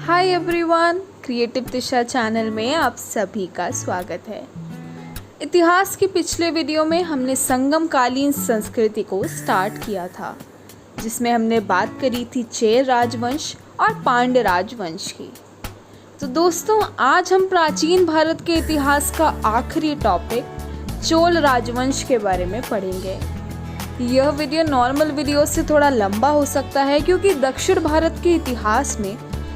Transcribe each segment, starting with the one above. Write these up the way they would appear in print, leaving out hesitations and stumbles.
Hi everyone, creative दिशा channel में आप सभी का स्वागत है। इतिहास के पिछले वीडियो में हमने संगमकालीन संस्कृति को स्टार्ट किया था, जिसमें हमने बात करी थी चेर राजवंश और पांड्य राजवंश की। तो दोस्तों, आज हम प्राचीन भारत के इतिहास का आखिरी टॉपिक चोल राजवंश के बारे में पढ़ेंगे। यह वीडियो नॉर्मल वीडियो से थोड़ा लंबा हो सकता है, क्योंकि दक्षिण भारत के इतिहास में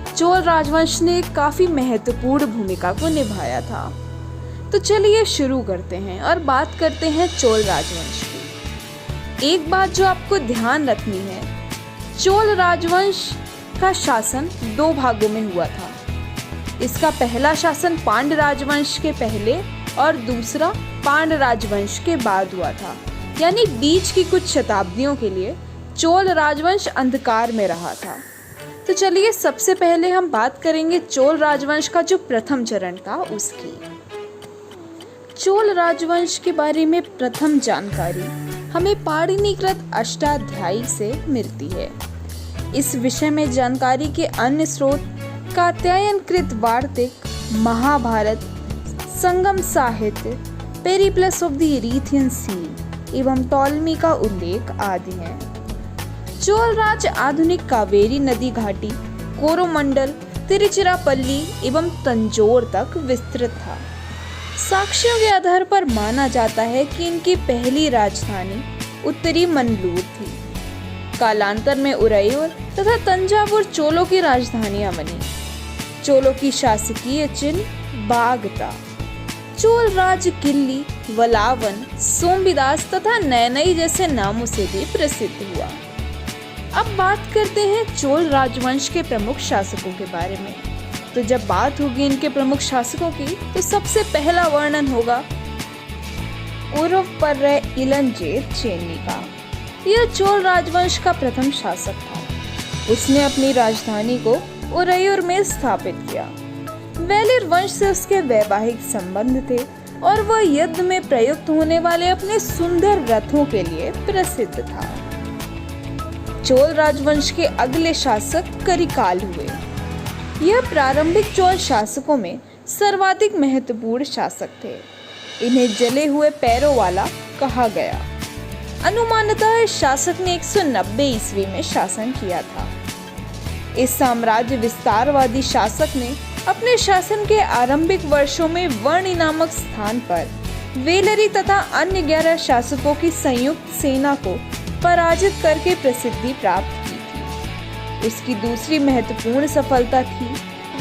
चोल राजवंश ने काफ़ी महत्वपूर्ण भूमिका को निभाया था। तो चलिए शुरू करते हैं और बात करते हैं चोल राजवंश की। एक बात जो आपको ध्यान रखनी है, चोल राजवंश का शासन दो भागों में हुआ था। इसका पहला शासन पांड्य राजवंश के पहले और दूसरा पांड्य राजवंश के बाद हुआ था, यानी बीच की कुछ शताब्दियों के लिए चोल राजवंश अंधकार में रहा था। तो चलिए सबसे पहले हम बात करेंगे चोल राजवंश का जो प्रथम चरण था उसकी। चोल राजवंश के बारे में प्रथम जानकारी हमें पाणिनिकृत अष्टाध्यायी से मिलती है। इस विषय में जानकारी के अन्य स्रोत कात्यायनकृत वार्तिक, महाभारत, संगम साहित्य, पेरिप्लस ऑफ द इरीथियन सी एवं टॉलमी का उल्लेख आदि हैं। चोल राज्य आधुनिक कावेरी नदी घाटी, कोरोमंडल, तिरुचिरापल्ली एवं तंजौर तक विस्तृत था। साक्ष्यों के आधार पर माना जाता है कि इनकी पहली राजधानी उत्तरी मन्नूर थी। कालांतर में उरैयूर तथा तंजावुर चोलों की राजधानियां बनी। चोलों की शासकीय चिन्ह बाघ था। चोल राज्य किल्ली, वलावन, सोमविदास तथा नैनई जैसे नामों से भी प्रसिद्ध हुआ। अब बात करते हैं चोल राजवंश के प्रमुख शासकों के बारे में। तो जब बात होगी इनके प्रमुख शासकों की, तो सबसे पहला वर्णन होगा उरुवपर्रै इलंजेत चेन्नी का। यह चोल राजवंश का प्रथम शासक था। उसने अपनी राजधानी को उरैयूर में स्थापित किया। वेलिर वंश से उसके वैवाहिक संबंध थे और वह युद्ध में प्रयुक्त होने वाले अपने सुंदर रथों के लिए प्रसिद्ध था। चोल राजवंश के अगले शासक करिकाल हुए। यह प्रारंभिक चोल शासकों में सर्वाधिक महत्वपूर्ण शासक थे। इन्हें जले हुए पैरों वाला कहा गया। अनुमानतः इस शासक ने 190 ईस्वी में शासन किया था। इस साम्राज्य विस्तारवादी शासक ने अपने शासन के आरंभिक वर्षों में वर्णी नामक स्थान पर वेलरी तथा अन्य 11 शासकों की संयुक्त सेना को पराजित करके प्रसिद्धि प्राप्त की थी। उसकी दूसरी महत्वपूर्ण सफलता थी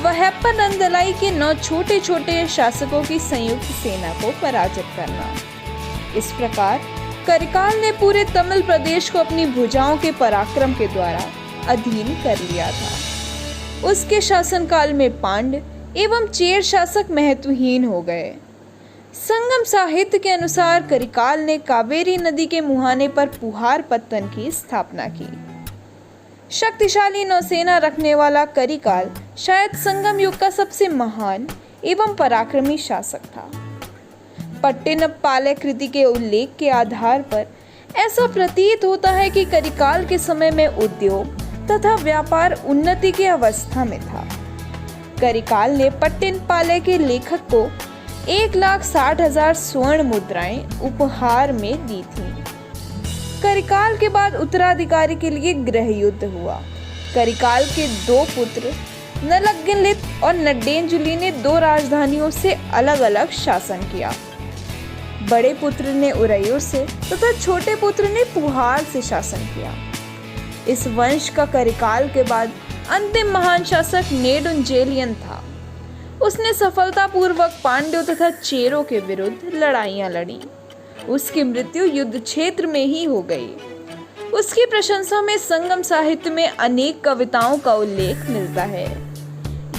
वहप्पनंदलाई के 9 छोटे छोटे शासकों की संयुक्त सेना को पराजित करना। इस प्रकार करिकाल ने पूरे तमिल प्रदेश को अपनी भुजाओं के पराक्रम के द्वारा अधीन कर लिया था। उसके शासनकाल में पांड्य एवं चेर शासक महत्वहीन हो गए। संगम साहित्य के अनुसार करिकाल ने कावेरी नदी के मुहाने पर पुहार पत्तन की स्थापना की। शक्तिशाली नौसेना रखने वाला करिकाल शायद संगम युग का सबसे महान एवं पराक्रमी शासक था। पट्टिनपाले कृति के उल्लेख के आधार पर ऐसा प्रतीत होता है कि करिकाल के समय में उद्योग तथा व्यापार उन्नति की अवस्था में था। करिकाल ने पट्टिनपाले के लेखक को 1,60,000 स्वर्ण मुद्राएं उपहार में दी थी। करिकाल के बाद उत्तराधिकारी के लिए गृह युद्ध हुआ। करिकाल के 2 पुत्र नलगिनलित और नड्डेंजुली ने 2 राजधानियों से अलग अलग शासन किया। बड़े पुत्र ने उरैयूर से तथा छोटे पुत्र ने पुहार से शासन किया। इस वंश का करिकाल के बाद अंतिम महान शासक नेडुंजेलियन था। उसने सफलतापूर्वक पांड्यों तथा चेरों के विरुद्ध लड़ाइयां लड़ी। उसकी मृत्यु युद्ध क्षेत्र में ही हो गई। उसकी प्रशंसा में संगम साहित्य में अनेक कविताओं का उल्लेख मिलता है।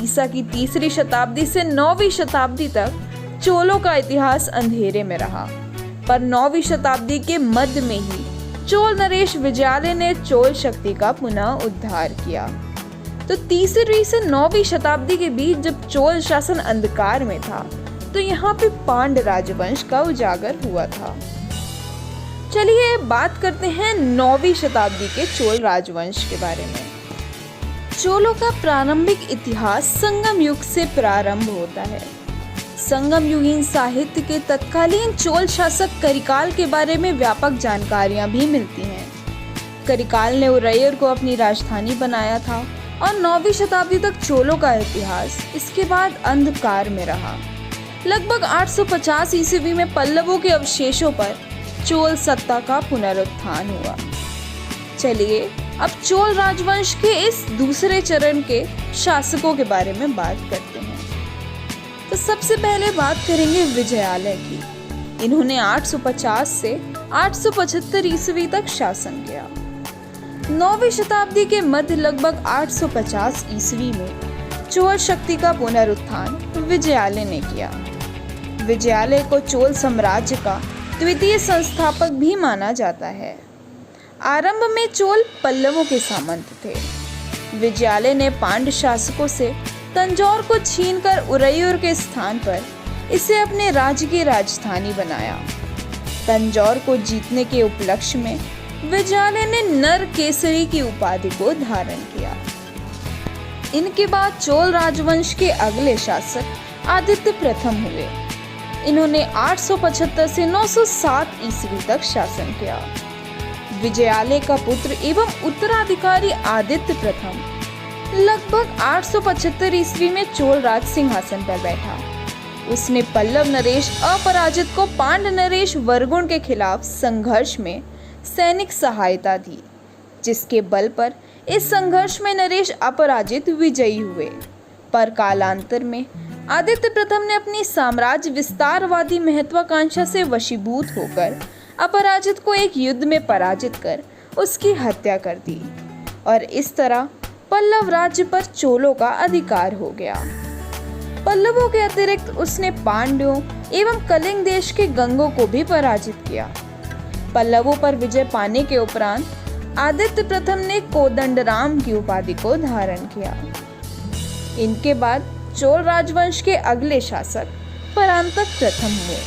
ईसा की 3री शताब्दी से 9वीं शताब्दी तक चोलों का इतिहास अंधेरे में रहा, पर 9वीं शताब्दी के मध्य में ही चोल नरेश विजयालय ने चोल शक्ति का पुनः उद्धार किया। तो 3वीं से 9वीं शताब्दी के बीच जब चोल शासन अंधकार में था, तो यहाँ पे पांड्य राजवंश का उजागर हुआ था। चलिए बात करते हैं 9वीं शताब्दी के चोल राजवंश के बारे में। चोलों का प्रारंभिक इतिहास संगम युग से प्रारंभ होता है। संगम युगीन साहित्य के तत्कालीन चोल शासक करिकाल के बारे में व्यापक जानकारियां भी मिलती हैं। करिकाल ने उरैयर को अपनी राजधानी बनाया था और 9वीं शताब्दी तक चोलों का इतिहास इसके बाद अंधकार में रहा। लगभग 850 ईस्वी में पल्लवों के अवशेषों पर चोल सत्ता का पुनरुत्थान हुआ। चलिए अब चोल राजवंश के इस दूसरे चरण के शासकों के बारे में बात करते हैं। तो सबसे पहले बात करेंगे विजयालय की। इन्होंने 850 से 875 ईस्वी तक शासन किया। 9वीं शताब्दी के मध्य लगभग 850 ईस्वी में चोल शक्ति का पुनरुत्थान विजयालय ने किया। विजयालय को चोल साम्राज्य का द्वितीय संस्थापक भी माना जाता है। आरंभ में चोल पल्लवों के सामंत थे। विजयालय ने पांड्य शासकों से तंजौर को छीनकर उरैयूर के स्थान पर इसे अपने राज्य की राजधानी बनाया। तंजौर को जीतने के उपलक्ष्य में विजयालय ने नर केसरी की उपाधि को धारण किया। इनके बाद चोल राजवंश के अगले शासक आदित्य प्रथम हुए। इन्होंने 875 से 907 ईस्वी तक शासन किया। विजयालय का पुत्र एवं उत्तराधिकारी आदित्य प्रथम लगभग 875 ईस्वी में चोल राज सिंहासन पर बैठा। उसने पल्लव नरेश अपराजित को पांड्य नरेश वरगुण के खिलाफ संघर्ष में सैनिक सहायता दी, जिसके बल पर इस संघर्ष में नरेश अपराजित विजयी हुए। पर कालांतर में आदित्य प्रथम ने अपनी साम्राज्य विस्तारवादी महत्वाकांक्षा से वशीभूत होकर अपराजित को एक युद्ध में पराजित कर उसकी हत्या कर दी और इस तरह पल्लव राज्य पर चोलों का अधिकार हो गया। पल्लवों के अतिरिक्त उसने पांड्यों एवं कलिंग देश के गंगों को भी पराजित किया। पल्लवों पर विजय पाने के उपरांत आदित्य प्रथम ने कोदंडराम की उपाधि को धारण किया। इनके बाद चोल राजवंश के अगले शासक परांतक प्रथम हुए।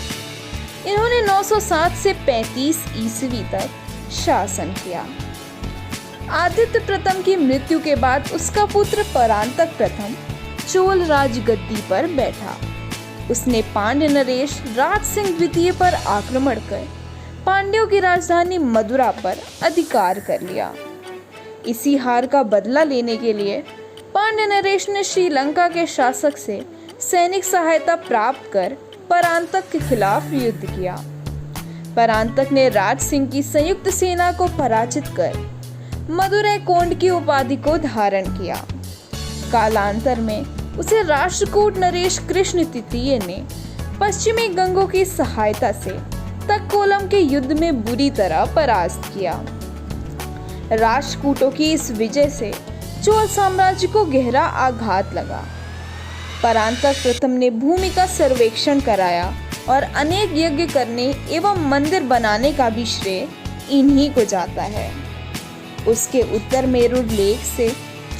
इन्होंने 907 से 35 ईस्वी तक शासन किया। आदित्य प्रथम की मृत्यु के बाद उसका पुत्र परांतक प्रथम चोल राजगद्दी पर बैठा। उसने पांड्य नरेश राज सिंह द्वितीय पर आक्रमण कर पांड्यों की राजधानी मदुरा पर अधिकार कर लिया। इसी हार का बदला लेने के लिए पांड्य नरेश ने श्रीलंका के शासक से सैनिक सहायता प्राप्त कर परांतक के खिलाफ युद्ध किया। परांतक ने राज सिंह की संयुक्त सेना को पराजित कर मदुरै कोंड की उपाधि को धारण किया। कालांतर में उसे राष्ट्रकूट नरेश कृष्ण तृतीय ने पश्चिमी गंगों की सहायता से तक्कोलम के युद्ध में बुरी तरह परास्त किया। राष्ट्रकूटों की इस विजय से चोल साम्राज्य को गहरा आघात लगा। परांतक प्रथम ने भूमि का सर्वेक्षण कराया और अनेक यज्ञ करने एवं मंदिर बनाने का भी श्रेय इन्हीं को जाता है। उसके उत्तर मेरु लेख से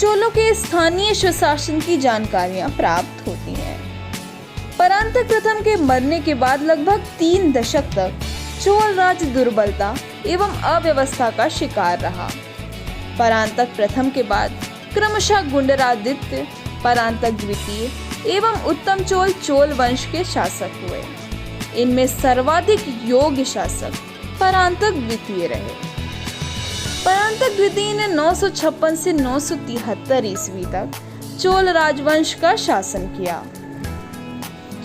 चोलों के स्थानीय स्वशासन की जानकारियां प्राप्त होती हैं। परांतक प्रथम के मरने के बाद लगभग 3 दशक तक चोल राज्य दुर्बलता एवं अव्यवस्था का शिकार रहा। परांतक प्रथम के बाद क्रमशः गुंडरादित्य, परांतक द्वितीय एवं उत्तम चोल चोल वंश के शासक हुए। इनमें सर्वाधिक योग्य शासक परांतक द्वितीय रहे। परांतक द्वितीय ने 956 से 973 ईस्वी तक चोल राजवंश का शासन किया।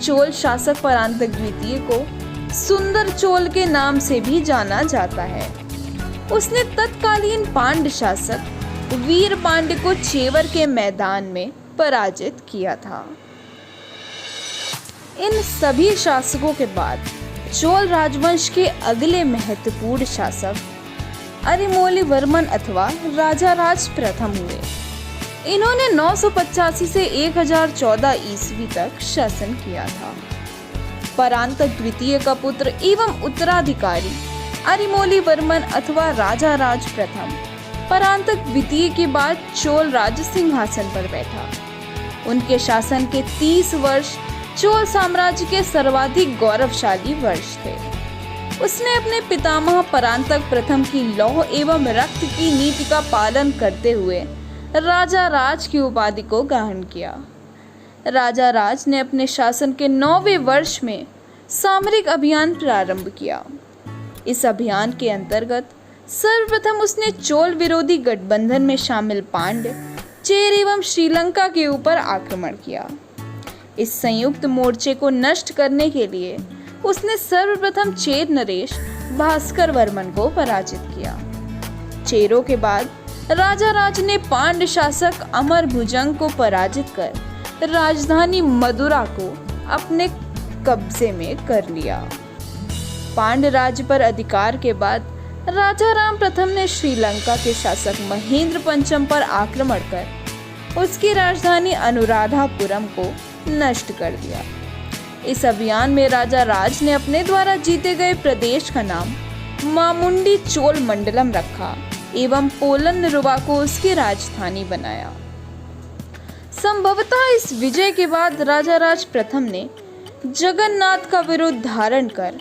चोल शासक परांतक द्वितीय को सुंदर चोल के नाम से भी जाना जाता है। उसने तत्कालीन पांड्य शासक वीर पांड्य को चेवर के मैदान में पराजित किया था। इन सभी शासकों के बाद चोल राजवंश के अगले महत्वपूर्ण शासक अरिमोली वर्मन अथवा राजा राज प्रथम हुए। इन्होंने 985 से 1014 ईस्वी तक शासन किया था। परांतक द्वितीय का पुत्र एवं उत्तराधिकारी अरिमोली वर्मन अथवा राजा राज प्रथम परांतक द्वितीय के बाद चोल राज सिंहासन पर बैठा। उनके शासन के 30 वर्ष चोल साम्राज्य के सर्वाधिक गौरवशाली वर्ष थे। उसने अपने पितामह परांतक प्रथम की लौह एवं रक्त की नीति का पालन करते हुए राजा राज की उपाधि को ग्रहण किया। राजा राज ने अपने शासन के 9वें वर्ष में सामरिक अभियान प्रारंभ किया। इस अभियान के अंतर्गत सर्वप्रथम उसने चोल विरोधी गठबंधन में शामिल पांड्य, चेर एवं श्रीलंका के ऊपर आक्रमण किया। इस संयुक्त मोर्चे को नष्ट करने के लिए उसने सर्वप्रथम चेर नरेश भास्कर वर्मन को पराजित किया। चेरों के बाद राजा राज ने पांड्य शासक अमर भुजंग को पराजित कर राजधानी मदुरा को अपने कब्जे में कर लिया। पांड्य राज्य पर अधिकार के बाद राजा राम प्रथम ने श्रीलंका के शासक महेंद्र पंचम पर आक्रमण कर उसकी राजधानी अनुराधापुरम को नष्ट कर दिया। इस अभियान में राजा राज ने अपने द्वारा जीते गए प्रदेश का नाम मामुंडी चोल मंडलम रखा एवं पोलंदरुवा को उसकी राजधानी बनाया। संभवतः इस विजय के बाद राजा राज प्रथम ने जगन्नाथ का विरुद्ध धारण कर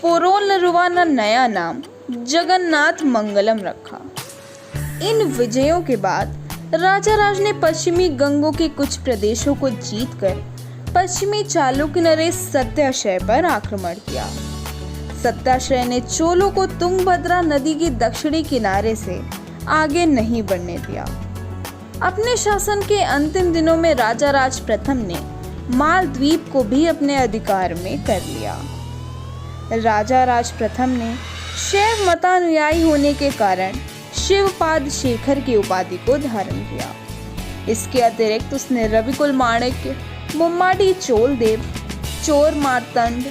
पोरोनरुवा का नया नाम जगन्नाथ मंगलम रखा। इन विजयों के बाद राजा राज ने पश्चिमी गंगों के कुछ प्रदेशों को जीतकर पश्चिमी चालुक्य नरेश सत्याश्रय पर आक्रमण किया। सत्याश्रय ने चोलों को तुंगभद्रा नदी के दक्षिणी किनारे से आगे नहीं बढ़ने दिया। अपने शासन के अंतिम दिनों में राजा राज प्रथम ने मालद्वीप को भी अपने अधिकार में कर लिया। राजा राज प्रथम ने शैव मतानुयायी होने के कारण शिवपाद शेखर की उपाधि को धारण किया। इसके अतिरिक्त उसने रविकुल माणिक्य, मुम्माडी चोल देव, चोर मार्तंड,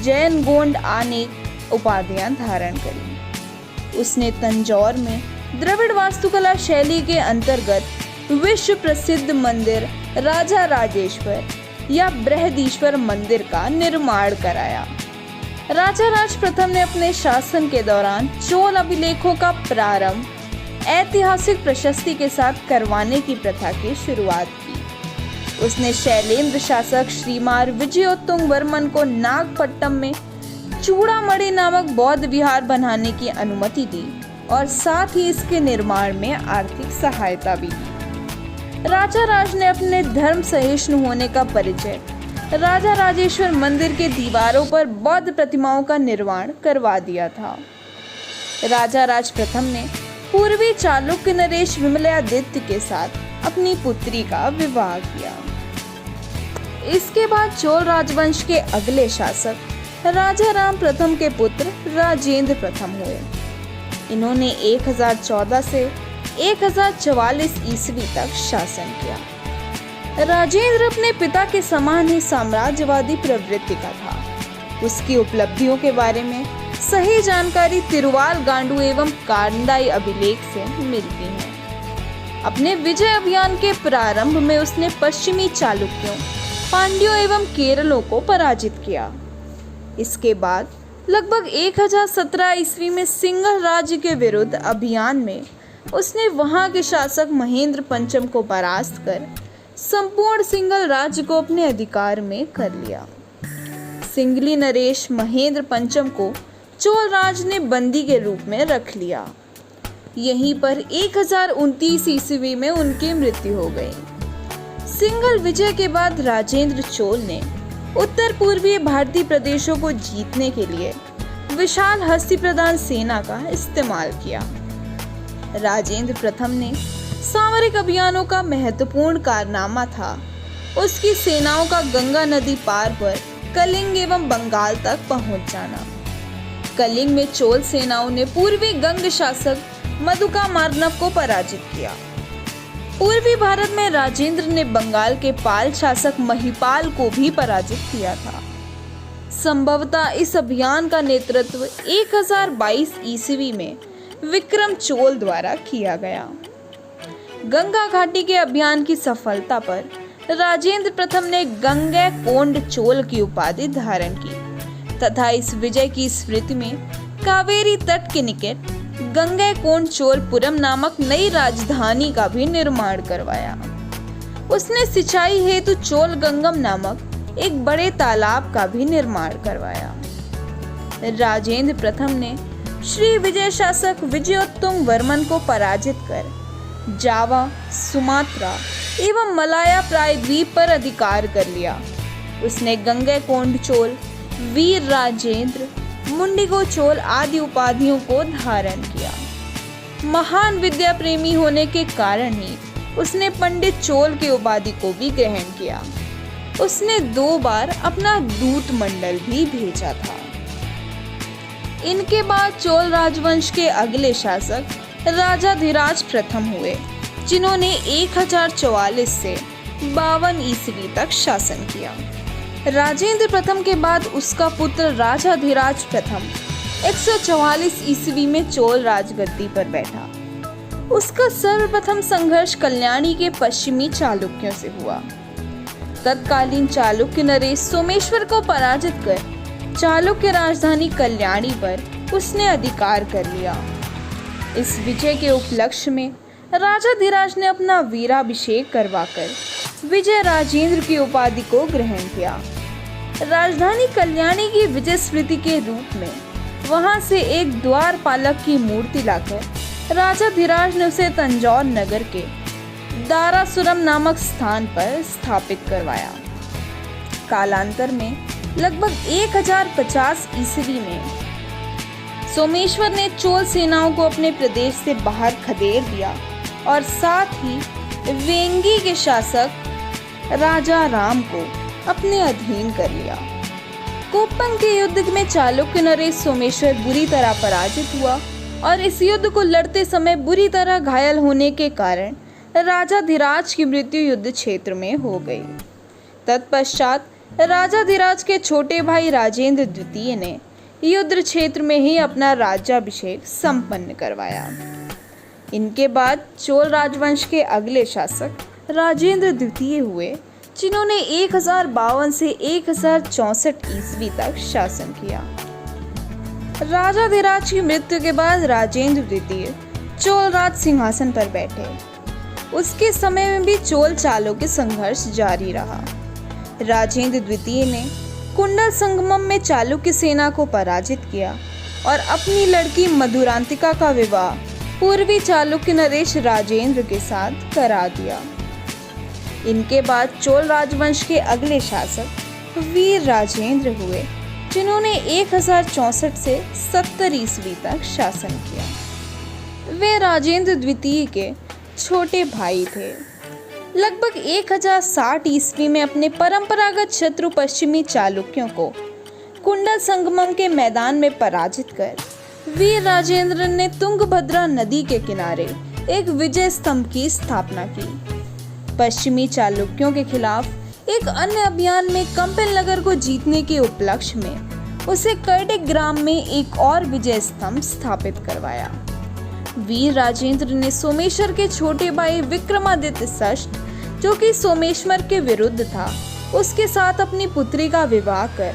जैन गोंड अनेक उपाधियां धारण करी। उसने तंजौर में द्रविड़ वास्तुकला शैली के अंतर्गत विश्व प्रसिद्ध मंदिर राजा राजेश्वर या बृहदीश्वर मंदिर का निर्माण कराया। राजा राज प्रथम ने अपने शासन के दौरान चोल अभिलेखों का प्रारंभ ऐतिहासिक प्रशस्ति के साथ करवाने की प्रथा की शुरुआत की। उसने शैलेंद्र शासक श्रीमार विजयोत्तुंग वर्मन को नागपट्टम में चूड़ामणि नामक बौद्ध विहार बनाने की अनुमति दी और साथ ही इसके निर्माण में आर्थिक सहायता भी दी। राजा राज ने अपने धर्म सहिष्णु होने का परिचय राजा राजेश्वर मंदिर के दीवारों पर बौद्ध प्रतिमाओं का निर्माण करवा दिया था। राजा राज प्रथम ने पूर्वी चालुक्य नरेश विमलादित्य के साथ अपनी पुत्री का विवाह किया। इसके बाद चोल राजवंश के अगले शासक राजा राम प्रथम के पुत्र राजेंद्र प्रथम हुए। इन्होंने 1014 से 1044 ईस्वी तक शासन किया। राजेंद्र अपने पिता के समान ही साम्राज्यवादी प्रवृत्ति का था। उसकी उपलब्धियों के बारे में सही जानकारी तिरुवाल गांडू एवं कांडाई अभिलेख से मिलती है। अपने विजय अभियान के प्रारंभ में उसने पश्चिमी चालुक्यों, पांड्यों एवं केरलों को पराजित किया। इसके बाद लगभग 1017 ईस्वी में सिंघल राज्य के विरुद्ध अभियान में उसने वहां के शासक महेंद्र पंचम को परास्त कर संपूर्ण सिंघल राज्य को अपने अधिकार में कर लिया। सिंघली नरेश महेंद्र पंचम को चोल राज ने बंदी के रूप में रख लिया। यहीं पर 1029 ईस्वी में उनकी मृत्यु हो गई। सिंघल विजय के बाद राजेंद्र चोल ने उत्तर पूर्वी भारतीय प्रदेशों को जीतने के लिए विशाल हस्ती प्रधान सेना का इस्तेमाल किया। राजेंद्र प्रथम ने सामरिक अभियानों का महत्वपूर्ण कारनामा था उसकी सेनाओं का गंगा नदी पार पर कलिंग एवं बंगाल तक पहुंच जाना। कलिंग में चोल सेनाओं ने पूर्वी गंग शासक मधुका मार्नव को पराजित किया। पूर्वी भारत में राजेंद्र ने बंगाल के पाल शासक महिपाल को भी पराजित किया था। संभवतः इस अभियान का नेतृत्व 1022 ईस्वी में विक्रम चोल द्वारा किया गया। गंगा घाटी के अभियान की सफलता पर राजेंद्र प्रथम ने गंगे कोंड चोल की उपाधि धारण की तथा इस विजय की स्मृति में कावेरी तट के निकट गंगे कोंड चोलपुरम नामक नई राजधानी का भी निर्माण करवाया। उसने सिंचाई हेतु चोल गंगम नामक एक बड़े तालाब का भी निर्माण करवाया। राजेंद्र प्रथम ने श्री विजय शासक विजयोत्तुंग वर्मन को पराजित कर जावा, सुमात्रा एवं मलाया प्रायद्वीप पर अधिकार कर लिया। उसने गंगैकोंड चोल, वीर राजेंद्र, मुंडिगो चोल आदि उपाधियों को धारण किया। महान विद्या प्रेमी होने के कारण ही उसने पंडित चोल की उपाधि को भी ग्रहण किया। उसने 2 बार अपना दूत मंडल भी भेजा था। इनके बाद चोल राजवंश के अगले शासक राजाधिराज प्रथम हुए, जिन्होंने 1044 से 52 ईस्वी तक शासन किया। राजेंद्र प्रथम के बाद उसका पुत्र राजाधिराज प्रथम 144 ईस्वी में चोल राजगद्दी पर बैठा। उसका सर्वप्रथम संघर्ष कल्याणी के पश्चिमी चालुक्यों से हुआ। तत्कालीन चालुक्य नरेश सोमेश्वर को पराजित कर चालुक्य राजधानी कल्याणी पर उसने अधिकार कर लिया। इस विजय के उपलक्ष्य में राजाधिराज ने अपना वीराभिषेक करवाकर विजय राजेंद्र की उपाधि को ग्रहण किया। राजधानी कल्याणी की विजय स्मृति के रूप में वहां से एक द्वारपालक की मूर्ति लाकर राजाधिराज ने उसे तंजौर नगर के दारासुरम नामक स्थान पर स्थापित करवाया। कालांतर में लगभग 1050 ईस्वी में सोमेश्वर ने चोल सेनाओं को अपने प्रदेश से बाहर खदेड़ दिया और साथ ही वेंगी के शासक राजा राम को अपने अधीन कर लिया। कोप्पन के युद्ध में चालुक्य नरेश सोमेश्वर बुरी तरह पराजित हुआ और इस युद्ध को लड़ते समय बुरी तरह घायल होने के कारण राजाधिराज की मृत्यु युद्ध क्षेत्र में हो गई। तत्पश्चात राजाधिराज के छोटे भाई राजेंद्र द्वितीय ने युद्ध क्षेत्र में ही अपना राज्याभिषेक संपन्न करवाया। इनके बाद चोल राजवंश के अगले शासक राजेंद्र द्वितीय हुए, जिन्होंने 1052 से 1064 ईस्वी तक शासन किया। राजाधिराज की मृत्यु के बाद राजेंद्र द्वितीय चोल राज सिंहासन पर बैठे। उसके समय में भी चोल चालुक्य संघर्ष जारी रहा। राजेंद्र द्वितीय ने कुंडल संगमम में चालुक्य सेना को पराजित किया और अपनी लड़की मधुरांतिका का विवाह पूर्वी चालुक्य नरेश राजेंद्र के साथ करा दिया। इनके बाद चोल राजवंश के अगले शासक वीर राजेंद्र हुए, जिन्होंने 1064 से 70 ईस्वी तक शासन किया। वे राजेंद्र द्वितीय के छोटे भाई थे। लगभग 1060 ईस्वी में अपने परंपरागत शत्रु पश्चिमी चालुक्यों को कुंडल संगमम के मैदान में पराजित कर वीर राजेंद्र ने तुंगभद्रा नदी के किनारे एक विजय स्तंभ की स्थापना की। पश्चिमी चालुक्यों के खिलाफ एक अन्य अभियान में कंपिल नगर को जीतने के उपलक्ष्य में उसे कर्डिक ग्राम में एक और विजय स्तंभ स्थापित करवाया। वीर राजेंद्र ने सोमेश्वर के छोटे भाई विक्रमादित्य षष्ठ, जो कि सोमेश्वर के विरुद्ध था, उसके साथ अपनी पुत्री का विवाह कर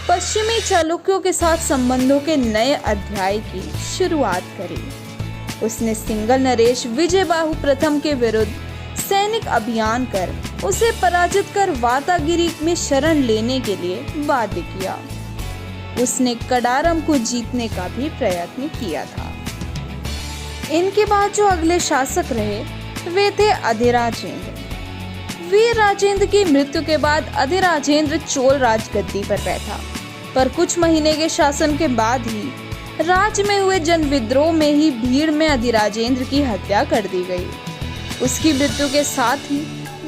पश्चिमी चालुक्यों के साथ संबंधों के नए अध्याय की शुरुआत करी। उसने सिंगल नरेश विजय बाहु प्रथम के विरुद्ध सैनिक अभियान कर उसे पराजित कर वातागिरी में शरण लेने के लिए बाध्य किया। उसने कडारम को जीतने का भी प्रयत्न किया था। इनके बाद जो अगले शासक रहे वे थे अधिराजेंद्र। वीर राजेंद्र की मृत्यु के बाद अधिराजेंद्र चोल राजगद्दी पर बैठा, पर कुछ महीने के शासन के बाद ही राज्य में हुए जन विद्रोह में ही भीड़ में अधिराजेंद्र की हत्या कर दी गई। उसकी मृत्यु के साथ ही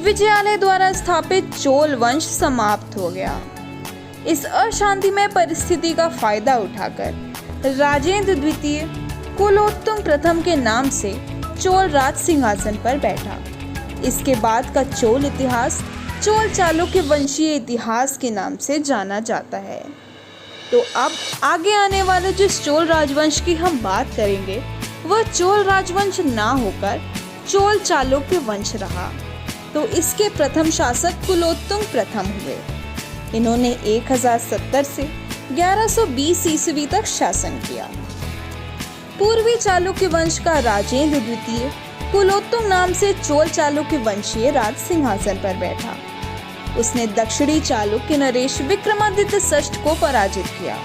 विजयालय द्वारा स्थापित चोल वंश समाप्त हो गया। इस अशांतिमय परिस्थिति का फायदा उठाकर राजेंद्र द्वितीय कुलोत्तुंग प्रथम के नाम से चोल राज सिंहासन पर बैठा। इसके बाद का चोल इतिहास चोल चालुक्य वंशीय इतिहास के नाम से जाना जाता है। तो अब आगे आने वाले जिस चोल राजवंश की हम बात करेंगे वह चोल राजवंश ना होकर चोल चालुक्य वंश रहा। तो इसके प्रथम शासक कुलोत्तुंग प्रथम हुए। इन्होंने 1070 से 1120 ईस्वी तक शासन किया। पूर्वी चालुक्य वंश का राजेंद्र द्वितीय कुलोत्तुंग नाम से चोल चालुक्य वंशीय राज सिंहासन पर बैठा। उसने दक्षिणी चालुक्य नरेश विक्रमादित्य षष्ठ को पराजित किया।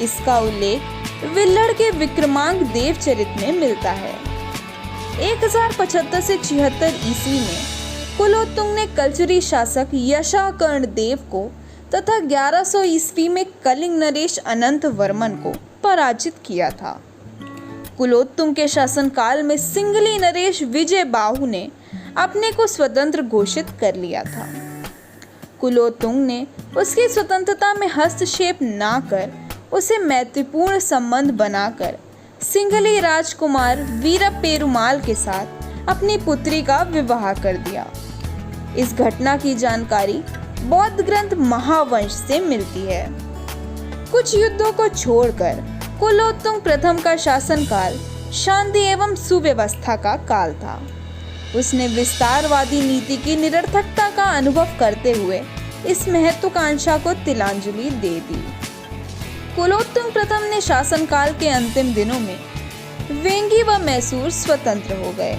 इसका उल्लेख विल्लड़ के विक्रमांक देवचरित में मिलता है। 1075 से 76 ईस्वी में कुलोत्तुंग ने कलचुरी शासक यशाकर्ण देव को तथा 1100 ईस्वी में कलिंग नरेश अनंत वर्मन को पराजित किया था। कुलोत्तुंग के शासनकाल में सिंगली नरेश विजय बाहु ने अपने को स्वतंत्र घोषित कर लिया था। कुलोत्तुंग ने उसकी स्वतंत्रता में हस्तक्षेप न कर उसे मैत्रीपूर्ण संबंध बनाकर सिंघली राजकुमार वीरपेरुमाल के साथ अपनी पुत्री का विवाह कर दिया। इस घटना की जानकारी बौद्ध ग्रंथ महावंश से मिलती है। कुछ युद्धों को छोड़कर कुलोत्तुंग प्रथम का शासनकाल शांति एवं सुव्यवस्था का काल था। उसने विस्तारवादी नीति की निरर्थकता का अनुभव करते हुए इस महत्वाकांक्षा को तिलांजलि दे दी। कुलोत्तुंग प्रथम ने शासनकाल के अंतिम दिनों में वेंगी व मैसूर स्वतंत्र हो गए।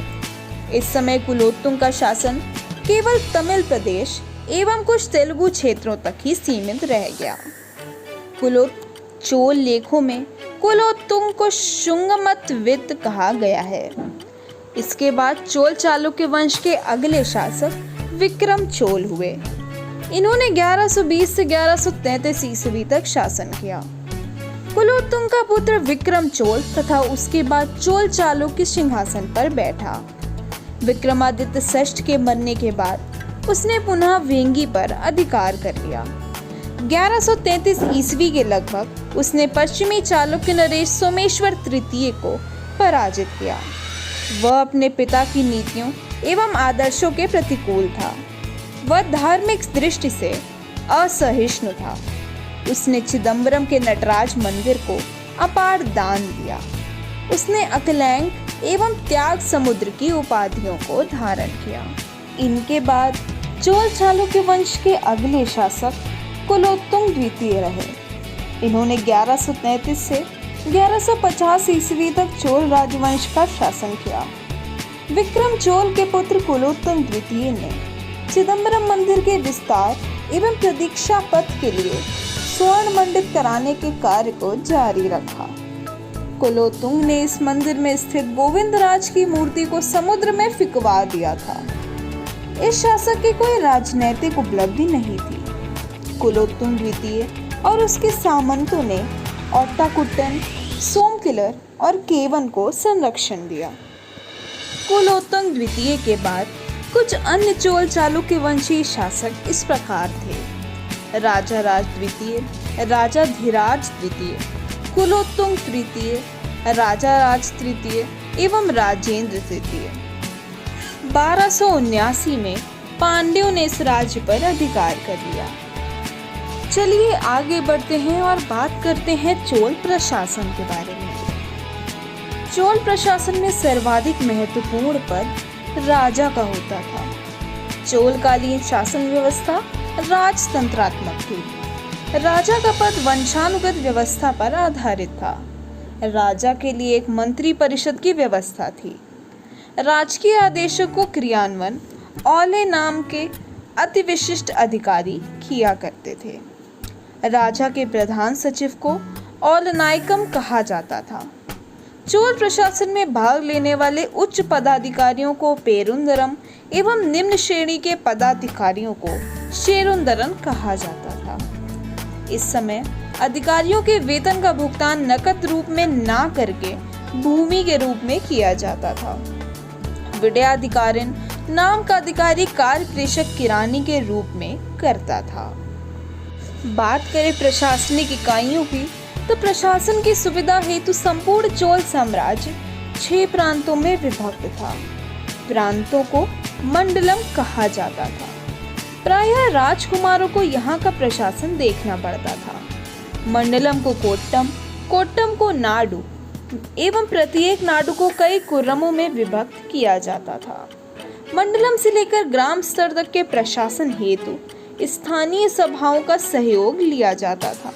इस समय कुलोत्तुंग का शासन केवल तमिल प्रदेश एवं कुछ तेलुगु क्षेत्रों तक ही सीमित रह गया। चोल लेखों में कुलोत्तुंग को शुंगमत कहा गया है। इसके बाद चोल चालुक्य वंश के अगले शासक विक्रम चोल हुए। इन्होंने 1120 से 1133 ईस्वी तक शासन किया। कुलोत्तुंग का पुत्र विक्रम चोल तथा उसके बाद चोल चालुक्य सिंहासन पर बैठा। विक्रमादित्य षष्ठ के मरने के बाद उसने पुनः वेंगी पर अधिकार कर लिया। 1133 ईस्वी के लगभग उसने पश्चिमी चालुक्य नरेश सोमेश्वर तृतीय को पराजित किया। वह अपने पिता की नीतियों एवं आदर्शों के प्रतिकूल था। वह धार्मिक दृष्टि से असहिष्णु था। उसने चिदम्बरम के नटराज मंदिर को अपार दान दिया। उसने अकलैंग एवं त्याग समुद्र की उपाधियों को धारण किया। इनके बाद चोल चालुक्य वंश के अगले शासक कुलोत्तुंग द्वितीय रहे। इन्होंने 1133 से 1150 ईस्वी तक चोल राजवंश का शासन किया। विक्रम चोल के पुत्र कुलोत्तुंग द्वितीय ने चिदम्बरम मंदिर के विस्तार एवं प्रतीक्षा पथ के लिए स्वर्ण मंडित कराने के कार्य को जारी रखा। कुलोत्तुंग ने इस मंदिर में स्थित गोविंदराज की मूर्ति को समुद्र में फिकवा दिया था। इस शासक की कोई राजनैतिक उपलब्धि नहीं थी। कुलोत्तुंग द्वितीय और उसके सामंतों ने ओट्टाकुट्टन, सोमकिलर और केवन को संरक्षण दिया। कुलोत्तुंग द्वितीय के बाद कुछ अन्य चोल चालुक्य वंशी शासक इस प्रकार थे: राजा राज द्वितीय, राजा धीराज द्वितीय, कुलोत्तुंग तृतीय, राजा राज तृतीय एवं राजेंद्र तृतीय। 1279 में पांड्यों ने इस राज्य पर अधिकार कर लिया। चलिए आगे बढ़ते हैं और बात करते हैं चोल प्रशासन के बारे में। चोल प्रशासन में सर्वाधिक महत्वपूर्ण पद राजा का होता था। चोलकालीन शासन व्यवस्था राजतंत्रात्मक थी। राजा का पद वंशानुगत व्यवस्था पर आधारित था। राजा के लिए एक मंत्री परिषद की व्यवस्था थी। राजकीय आदेशों को क्रियान्वयन औले नाम के अति विशिष्ट अधिकारी किया करते थे। राजा के प्रधान सचिव को औलनायकम कहा जाता था। चोल प्रशासन में भाग लेने वाले उच्च पदाधिकारियों को पेरुंदरम एवं निम्न श्रेणी के पदाधिकारियों को शेरुंदरन कहा जाता था। इस समय अधिकारियों के वेतन का भुगतान नकद रूप में ना करके भूमि के रूप में किया जाता था। विडयाधिकारिन नाम का अधिकारी कार्य प्रेषक किरानी के रूप में करता था। बात करें प्रशासनिक इकाइयों की, तो प्रशासन की सुविधा हेतु संपूर्ण चोल साम्राज्य 6 प्रांतों में विभक्त था। प्रांतों को मंडलम कहा जाता था। प्रायः राजकुमारों को यहाँ का प्रशासन देखना पड़ता था। मंडलम को कोट्टम, कोट्टम को नाडु एवं प्रत्येक नाडु को कई कुर्रमों में विभक्त किया जाता था। मंडलम से लेकर ग्राम स्तर तक के प्रशासन हेतु स्थानीय सभाओं का सहयोग लिया जाता था।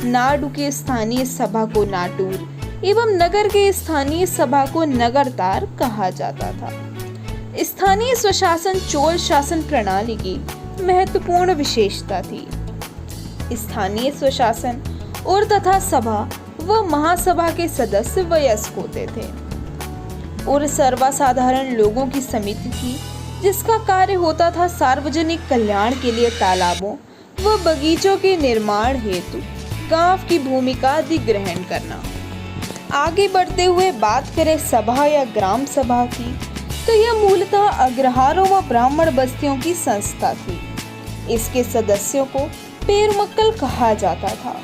नाडु के स्थानीय सभा को नाटूर एवं नगर के स्थानीय सभा को नगरतार कहा जाता था। स्थानीय स्वशासन चोल शासन प्रणाली की महत्वपूर्ण विशेषता थी। स्थानीय स्वशासन और तथा सभा व महासभा के सदस्य वयस्क होते थे। और सर्वसाधारण लोगों की समिति थी, जिसका कार्य होता था सार्वजनिक कल्याण के लिए तालाबों व बगीचों के निर्माण हेतु गांव की भूमि का अधिग्रहण करना। आगे बढ़ते हुए बात करें सभा या ग्राम सभा की, तो यह मूलतः अग्रहारों व ब्राह्मण बस्तियों की संस्था थी। इसके सदस्यों को पेरुमक्कल कहा जाता था।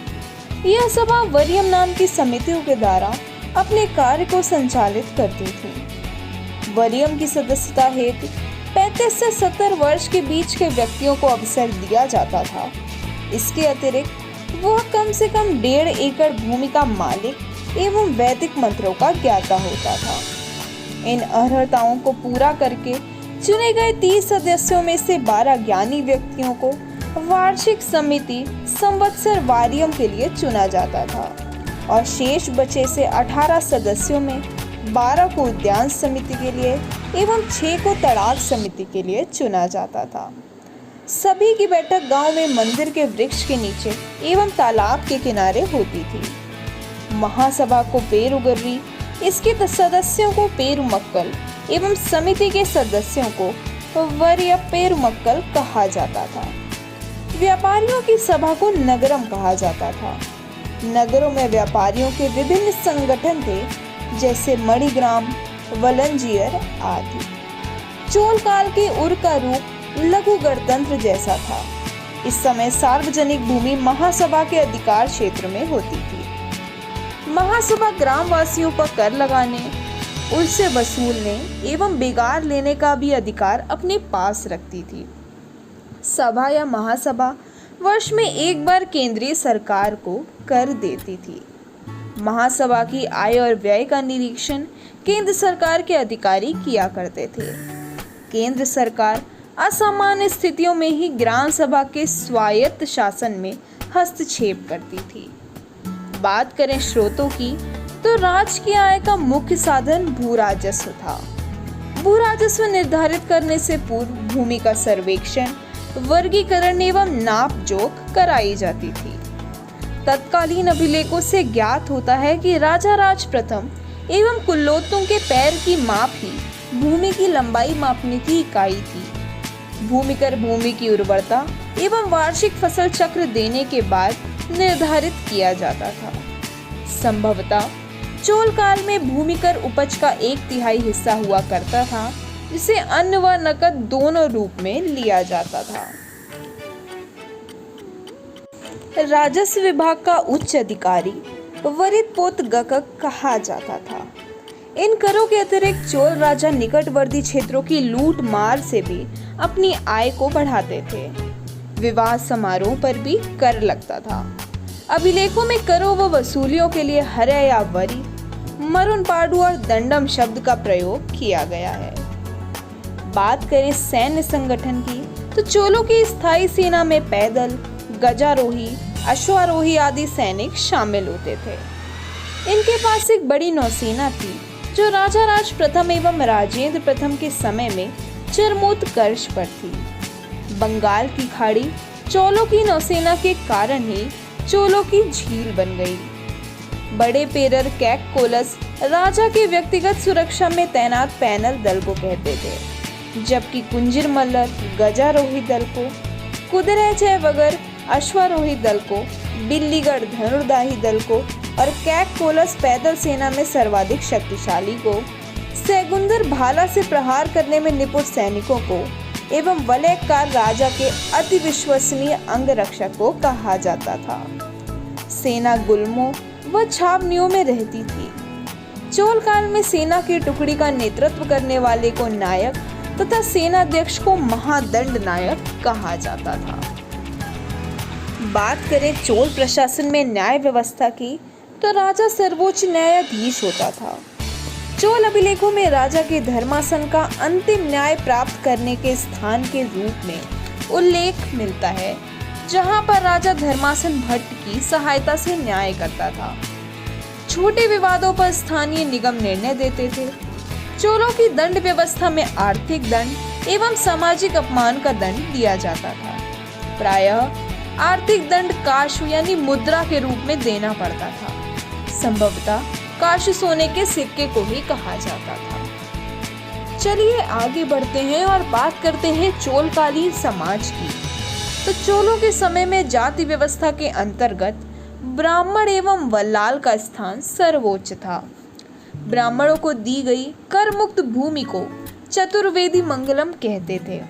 यह सभा वरियम नाम की समितियों के द्वारा अपने कार्य को संचालित करती थी। वरियम की सदस्यता हेतु 35 से 70 वर्ष के बीच के व्यक्तियों को अवसर दिया जाता था। इसके अतिरिक्त वह कम से कम 1.5 एकड़ भूमि का मालिक एवं वैदिक मंत्रों का ज्ञाता होता था। इन अर्हताओं को पूरा करके चुने गए 30 सदस्यों में से 12 ज्ञानी व्यक्तियों को वार्षिक समिति संवत्सर वारियम के लिए चुना जाता था और शेष बचे से 18 सदस्यों में 12 को उद्यान समिति के लिए एवं 6 को तड़ाक समिति के लिए चुना जाता था। सभी की बैठक गांव में मंदिर के वृक्ष के नीचे एवं तालाब के किनारे होती थी। महासभा को पेरुगर्री, इसके सदस्यों को पेरुमक्कल एवं समिति के सदस्यों को वर्य पेरुमक्कल कहा जाता था। व्यापारियों की सभा को नगरम कहा जाता था। नगरों में व्यापारियों के विभिन्न संगठन थे, जैसे मणिग्राम, वलंजियर आदि। चोल काल के उर का रूप लघु गणतंत्र जैसा था। इस समय सार्वजनिक भूमि महासभा के अधिकार क्षेत्र में होती थी। महासभा ग्रामवासियों पर कर लगाने, उनसे वसूलने एवं बिगाड़ लेने का भी अधिकार अपने पास रखती थी। सभा या महासभा वर्ष में एक बार केंद्रीय सरकार को कर देती थी। महासभा की आय और व्यय का निरीक्षण केंद्र सरकार के अधिकारी किया करते थे। केंद्र सरकार असामान्य स्थितियों में ही ग्राम सभा के स्वायत्त शासन में हस्तक्षेप करती थी। बात करें स्रोतों की, तो राज्य की आय का मुख्य साधन भू राजस्व था। भू राजस्व निर्धारित करने से पूर्व भूमि का सर्वेक्षण, वर्गीकरण एवं नाप जोख कराई जाती थी। तत्कालीन अभिलेखों से ज्ञात होता है कि राजा राज प्रथम एवं कुल्लोत्तुंग के पैर की माप ही भूमि की लंबाई मापने की इकाई थी। भूमिकर भूमि की उर्वरता एवं वार्षिक फसल चक्र देने के बाद निर्धारित किया जाता था। संभवतः चोल काल में भूमिकर उपज का 1/3 हिस्सा हुआ करता था, जिसे अन्न व नकद दोनों रूप में लिया जाता था। राजस्व विभाग का उच्च अधिकारी वरित पोत गकक कहा जाता था। इन करों के अतिरिक्त चोल राजा निकटवर्ती क्षेत्रों की लूट मार से भी अपनी आय को बढ़ाते थे। विवाह समारोह पर भी कर लगता था। अभिलेखों में करों व वसूलियों के लिए हर्य या वरी, मरुन पाडू और दंडम शब्द का प्रयोग किया गया है। बात करें सैन्य संगठन की, तो चोलों की स्थायी सेना में पैदल, गजारोही, अश्वारोही आदि सैनिक शामिल होते थे। इनके पास एक बड़ी नौसेना थी, जो राजा राज प्रथम एवं राजेंद्र प्रथम के समय में चरमोत्कर्ष पर थी। बंगाल की खाड़ी चोलों की नौसेना के कारण ही चोलों की झील बन गई। बड़े पेरर कैक कोलस राजा के व्यक्तिगत सुरक्षा में तैनात पैनल दल को कहते थे, जबकि कुंजिर मल्लर गजारोही दल को, कुदरे जय वगर अश्वारोही दल को, बिल्लीगढ़ धनुर्दाही दल को और कैक कोलस पैदल सेना में सर्वाधिक शक्तिशाली को, सैगुंदर भाला से प्रहार करने में निपुण सैनिकों को एवं वलयकार राजा के अति विश्वसनीय अंगरक्षक को कहा जाता था। सेना गुल्मों व छावनियों में रहती थी। चोल काल में सेना की टुकड़ी का नेतृत्व करने वाले को नायक तथा सेनाध्यक्ष को महादंड नायक कहा जाता था। बात करें चोल प्रशासन में न्याय व्यवस्था की, तो राजा सर्वोच्च न्यायाधीश होता था। चोल अभिलेखों में राजा के धर्मासन का अंतिम न्याय प्राप्त करने के स्थान के रूप में उल्लेख मिलता है, जहां पर राजा धर्मासन भट्ट की सहायता से न्याय करता था। छोटे विवादों पर स्थानीय निगम निर्णय देते थे। चोलों की दंड व्यवस्था में आर्थिक दंड एवं सामाजिक अपमान का दंड दिया जाता था। प्रायः आर्थिक दंड काशु यानी मुद्रा के रूप में देना पड़ता था। संभवतः काशु सोने के सिक्के को ही कहा जाता था। चलिए आगे बढ़ते हैं और बात करते हैं चोलकालीन समाज की। तो चोलों के समय में जाति व्यवस्था के अंतर्गत ब्राह्मण एवं वल्लाल का स्थान सर्वोच्च था। ब्राह्मणों को दी गई कर मुक्त भूमि को चतुर्वेदी मंगलम कहते थे।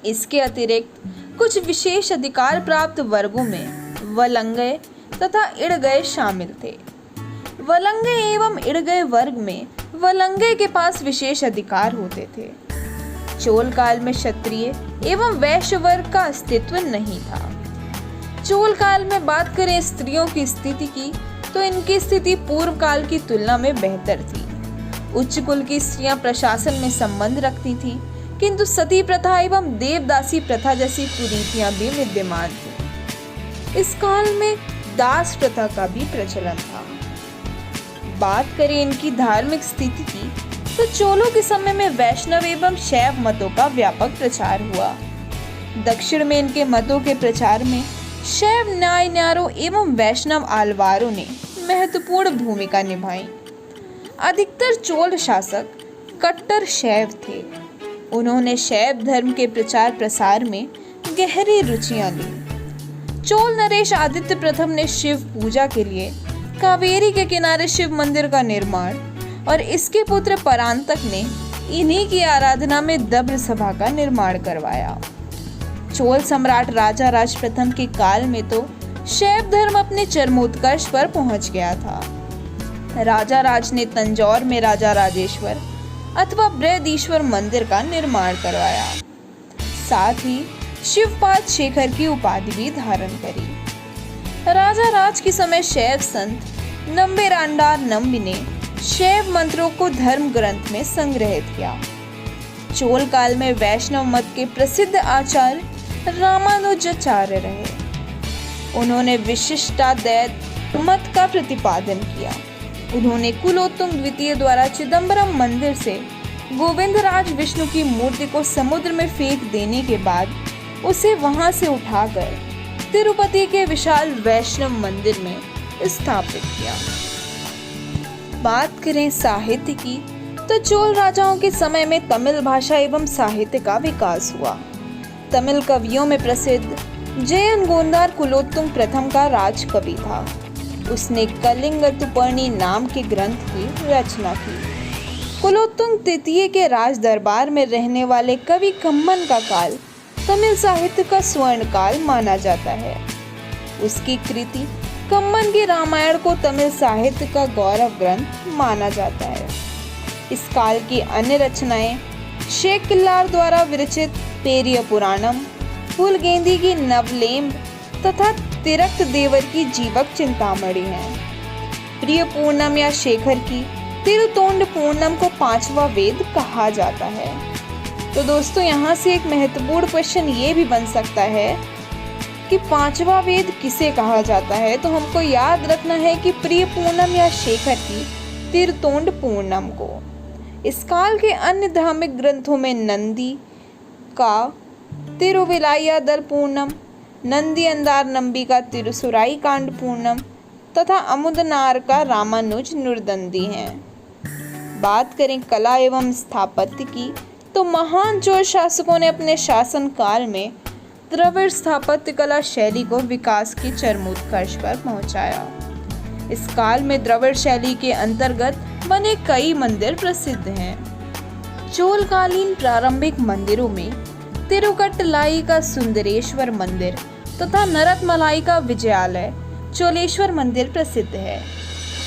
इसके अतिरिक्त कुछ विशेष अधिकार प्राप्त वर्गों में वलंगय तथा इड़गय शामिल थे। वलंगय एवं इड़गय वर्ग में वलंगय के पास विशेष अधिकार होते थे। चोल काल में क्षत्रिय एवं वैश्य वर्ग का अस्तित्व नहीं था। चोल काल में बात करें स्त्रियों की स्थिति की तो इनकी स्थिति पूर्व काल की तुलना में बेहतर थी। उच्च कुल की स्त्रियां प्रशासन में संबंध रखती थी, किंतु सती प्रथा एवं देवदासी प्रथा जैसी कुरीतियां भी विद्यमान थी। इस काल में दास प्रथा का भी प्रचलन था। बात करें इनकी धार्मिक स्थिति की तो चोलों के समय में वैष्णव एवं शैव मतों का व्यापक प्रचार हुआ। दक्षिण में इनके मतों के प्रचार में शैव नायनारों एवं वैष्णव आलवारों ने महत्वपूर्ण भूमिका निभाई। अधिकतर चोल शासक कट्टर शैव थे। उन्होंने शैव धर्म के प्रचार प्रसार में गहरी रुचियां ली। चोल नरेश आदित्य प्रथम ने शिव पूजा के लिए कावेरी के किनारे शिव मंदिर का निर्माण और इसके पुत्र परांतक ने इन्हीं की आराधना में दब्र सभा का निर्माण करवाया। चोल सम्राट राजा राज प्रथम के काल में तो शैव धर्म अपने चरमोत्कर्ष पर पहुंच गया था। राजा राज ने तंजौर में राजा राजेश्वर अथवा बृहदीश्वर मंदिर का निर्माण करवाया। साथ ही शिवपाद शेखर की उपाधि भी धारण करी। राजा राज के समय शैव संत नंबेरांडार नंबी ने शैव मंत्रों को धर्म ग्रंथ में संग्रहित किया। चोल काल में वैष्णव मत के प्रसिद्ध आचार्य रामानुजाचार्य रहे। उन्होंने विशिष्टाद्वैत मत का प्रतिपादन किया। उन्होंने कुलोत्तुंग द्वितीय द्वारा चिदंबरम मंदिर से गोविंदराज विष्णु की मूर्ति को समुद्र में फेंक देने के बाद उसे वहां से उठाकर तिरुपति के विशाल वैष्णव मंदिर में स्थापित किया। बात करें साहित्य की तो चोल राजाओं के समय में तमिल भाषा एवं साहित्य का विकास हुआ। तमिल कवियों में प्रसिद्ध जयन गोंदार कुलोत्तुंग प्रथम का राज कवि था। उसने कलिंग तुपर्णी नाम के ग्रंथ की रचना की। कुलोत्तुंग तृतीय के राज दरबार में रहने वाले कवि कम्मन का काल तमिल साहित्य का स्वर्ण काल माना जाता है। उसकी कृति कम्मन के रामायण को तमिल साहित्य का गौरव ग्रंथ माना जाता है। इस काल की अन्य रचनाएं शेख किल्लार द्वारा विरचित पेरिय पुराणम, फूलगेंदी की नवलेम तथा तिरक्त देवर की जीवक चिंतामणि हैं। प्रिय पूर्णम या शेखर की तिरुतोंड पूर्णम को पांचवा वेद कहा जाता है। तो दोस्तों यहाँ से एक महत्वपूर्ण क्वेश्चन ये भी बन सकता है कि पांचवा वेद किसे कहा जाता है। तो हमको याद रखना है कि प्रिय पूर्णम या शेखर की तिरुतोंड पूर्णम को। इस काल के अन्य धार्मिक ग्रंथों में नंदी का तिरुविलायदल पूर्णम, नंदी अंदार नंबी का तिरुसुराई कांड पूर्णम तथा अमुदनार का रामानुज नुरदंदी हैं। बात करें कला एवं स्थापत्य की तो महान चोल शासकों ने अपने शासन काल में द्रविड़ स्थापत्य कला शैली को विकास की चरमोत्कर्ष पर पहुंचाया। इस काल में द्रविड़ शैली के अंतर्गत बने कई मंदिर प्रसिद्ध हैं। चोलकालीन प्रारंभिक मंदिरों में तिरुकट्टलाई का सुंदरेश्वर मंदिर तथा नरतमलाई का विजयालय चोलेश्वर मंदिर प्रसिद्ध है।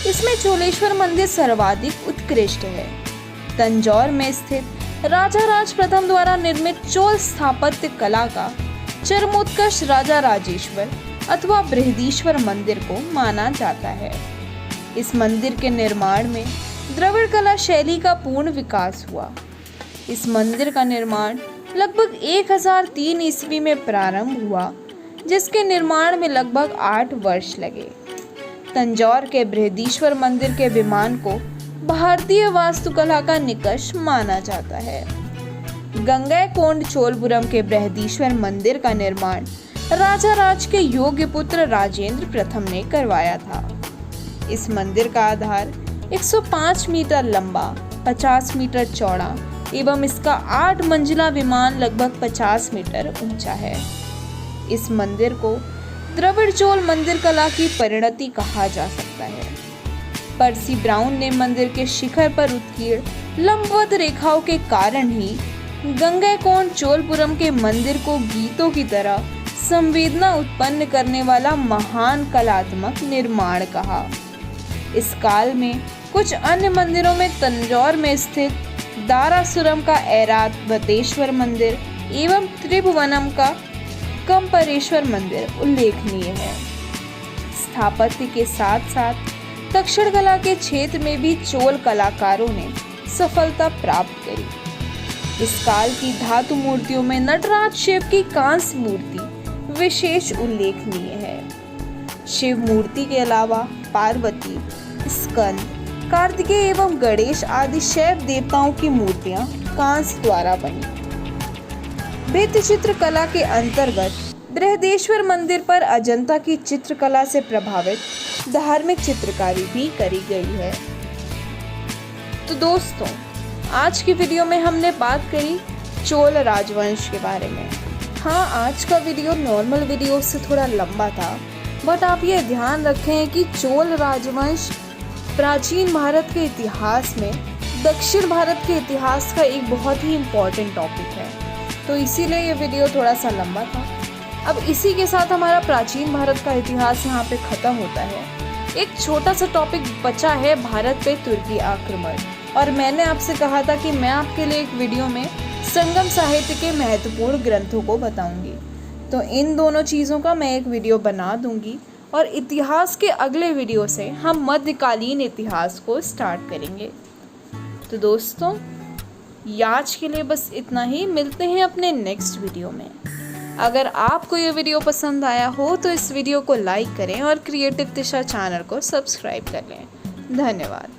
इसमें चोलेश्वर मंदिर सर्वाधिक उत्कृष्ट है। तंजौर में स्थित राजा राज प्रथम द्वारा निर्मित चोल स्थापत्य कला का चरमोत्कर्ष राजा राजेश्वर अथवा बृहदीश्वर मंदिर को माना जाता है। इस मंदिर के निर्माण में द्रविड़ कला शैली का पूर्ण विकास हुआ। इस मंदिर का निर्माण लगभग 1003 ईस्वी में प्रारंभ हुआ, जिसके निर्माण में लगभग 8 वर्ष लगे। तंजौर के बृहदीश्वर मंदिर के विमान को भारतीय वास्तुकला का निकष माना जाता है। गंगैकोंड चोलपुरम के बृहदीश्वर मंदिर का निर्माण राजा राज के योग्य पुत्र राजेंद्र प्रथम ने करवाया था। इस मंदिर का आधार 105 मीटर लंबा, 50 मीटर चौड़ा एवं इसका 8 मंजिला विमान लगभग 50 मीटर ऊंचा है। इस मंदिर को द्रविड़ चोल मंदिर कला की परिणति कहा जा सकता है। पर्सी ब्राउन ने मंदिर के शिखर पर उत्कीर्ण लंबवत रेखाओं के कारण ही गंगैकोंड चोलपुरम के मंदिर को गीतों की तरह संवेदना उत्पन्न करने वाला महान कलात्मक निर्माण कहा। इस काल में कुछ अन्य मंदिरों में तंजौर में स्थित दारासुरम का ऐरावतेश्वर मंदिर एवं त्रिभुवनम का कंपरेश्वर मंदिर उल्लेखनीय है। स्थापत्य के साथ साथ दक्षिण कला के क्षेत्र में भी चोल कलाकारों ने सफलता प्राप्त करी। इस काल की धातु मूर्तियों में नटराज शिव की कांस्य मूर्ति विशेष उल्लेखनीय है। शिव मूर्ति के अलावा पार्वती, स्कंद, कार्तिकेय एवं गणेश आदि शैव देवताओं की मूर्तियां कांस्य द्वारा बनी। भित्ति चित्र कला के अंतर्गत बृहदेश्वर मंदिर पर अजंता की चित्रकला से प्रभावित धार्मिक चित्रकारी भी करी गई है। तो दोस्तों, आज की वीडियो में हमने बात करी चोल राजवंश के बारे में। हाँ, आज का वीडियो नॉर्मल वीडियो से थोड़ा लंबा था, बट आप ये ध्यान रखें कि चोल राजवंश प्राचीन भारत के इतिहास में दक्षिण भारत के इतिहास का एक बहुत ही इम्पोर्टेंट टॉपिक है, तो इसीलिए ये वीडियो थोड़ा सा लंबा था। अब इसी के साथ हमारा प्राचीन भारत का इतिहास यहाँ पे ख़त्म होता है। एक छोटा सा टॉपिक बचा है, भारत पे तुर्की आक्रमण, और मैंने आपसे कहा था कि मैं आपके लिए एक वीडियो में संगम साहित्य के महत्वपूर्ण ग्रंथों को बताऊंगी। तो इन दोनों चीज़ों का मैं एक वीडियो बना दूंगी और इतिहास के अगले वीडियो से हम मध्यकालीन इतिहास को स्टार्ट करेंगे। तो दोस्तों, आज के लिए बस इतना ही। मिलते हैं अपने नेक्स्ट वीडियो में। अगर आपको ये वीडियो पसंद आया हो तो इस वीडियो को लाइक करें और क्रिएटिव दिशा चैनल को सब्सक्राइब कर लें। धन्यवाद।